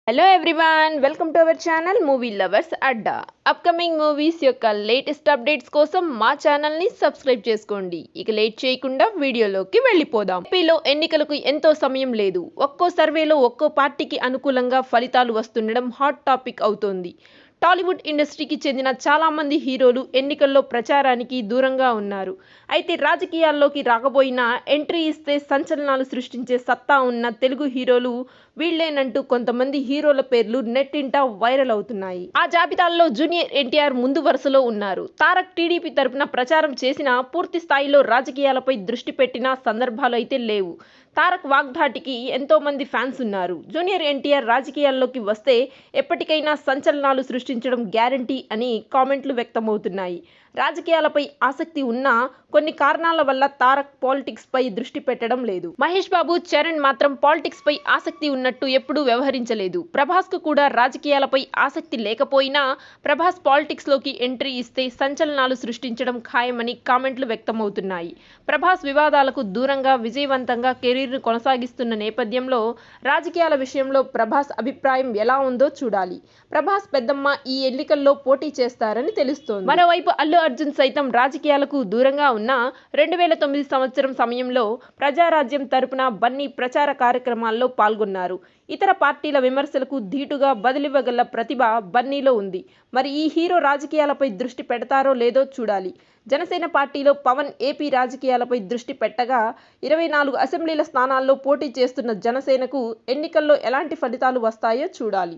Hello everyone, welcome to our channel movie lovers Adda. Upcoming movies యొక్క latest updates కోసం మా ఛానల్ని subscribe చేసుకోండి. ఇక లేట్ చేయకుండా వీడియోలోకి వెళ్ళిపోదాం. ఏపీలో ఎన్నికలకు ఎంతో సమయం లేదు. ఒక్కో సర్వేలో ఒక్కో పార్టీకి అనుకూలంగా ఫలితాలు వస్తుండడం హాట్ టాపిక్ అవుతోంది. టాలీవుడ్ ఇండస్ట్రీకి చెందిన చాలామంది హీరోలు ఎన్నికల్లో ప్రచారానికి దూరంగా ఉన్నారు. అయితే రాజకీయాల్లోకి రాకపోయినా ఎంట్రీ ఇస్తే సంచలనాలు సృష్టించే సత్తా ఉన్న తెలుగు హీరోలు వీళ్లేనంటూ కొంతమంది హీరోల పేర్లు నెట్టింట వైరల్ అవుతున్నాయి. ఆ జాబితాల్లో జూనియర్ ఎన్టీఆర్ ముందు వరుసలో ఉన్నారు. తారక్ టీడీపీ తరపున ప్రచారం చేసినా పూర్తి స్థాయిలో రాజకీయాలపై దృష్టి పెట్టిన సందర్భాలు అయితే లేవు. తారక్ వాగ్దాటికి ఎంతో మంది ఫ్యాన్స్ ఉన్నారు. జూనియర్ ఎన్టీఆర్ రాజకీయాల్లోకి వస్తే ఎప్పటికైనా సంచలనాలు సృష్టించడం గ్యారంటీ అని కామెంట్లు వ్యక్తమవుతున్నాయి. రాజకీయాలపై ఆసక్తి ఉన్నా కొన్ని కారణాల వల్ల తారక్ పాలిటిక్స్ పై దృష్టి పెట్టడం లేదు. మహేష్ బాబు, చరణ్ మాత్రం పాలిటిక్స్ పై ఆసక్తి ఉన్నట్టు ఎప్పుడూ వ్యవహరించలేదు. ప్రభాస్ కు కూడా రాజకీయాలపై ఆసక్తి లేకపోయినా ప్రభాస్ పాలిటిక్స్ లోకి ఎంట్రీ ఇస్తే సంచలనాలు సృష్టించడం ఖాయమని కామెంట్లు వ్యక్తమవుతున్నాయి. ప్రభాస్ వివాదాలకు దూరంగా విజయవంతంగా కెరీర్ను కొనసాగిస్తున్న నేపథ్యంలో రాజకీయాల విషయంలో ప్రభాస్ అభిప్రాయం ఎలా ఉందో చూడాలి. ప్రభాస్ పెద్దమ్మ ఈ ఎన్నికల్లో పోటీ చేస్తారని తెలుస్తోంది. మరోవైపు అల్లు అర్జున్ సైతం రాజకీయాలకు దూరంగా ఉన్న 2009 సంవత్సరం సమయంలో ప్రజారాజ్యం తరపున బన్నీ ప్రచార కార్యక్రమాల్లో పాల్గొన్నారు. ఇతర పార్టీల విమర్శలకు ధీటుగా బదిలివ్వగల ప్రతిభ బన్నీలో ఉంది. మరి ఈ హీరో రాజకీయాలపై దృష్టి పెడతారో లేదో చూడాలి. జనసేన పార్టీలో పవన్ ఏపీ రాజకీయాలపై దృష్టి పెట్టగా 24 అసెంబ్లీల స్థానాల్లో పోటీ చేస్తున్న జనసేనకు ఎన్నికల్లో ఎలాంటి ఫలితాలు వస్తాయో చూడాలి.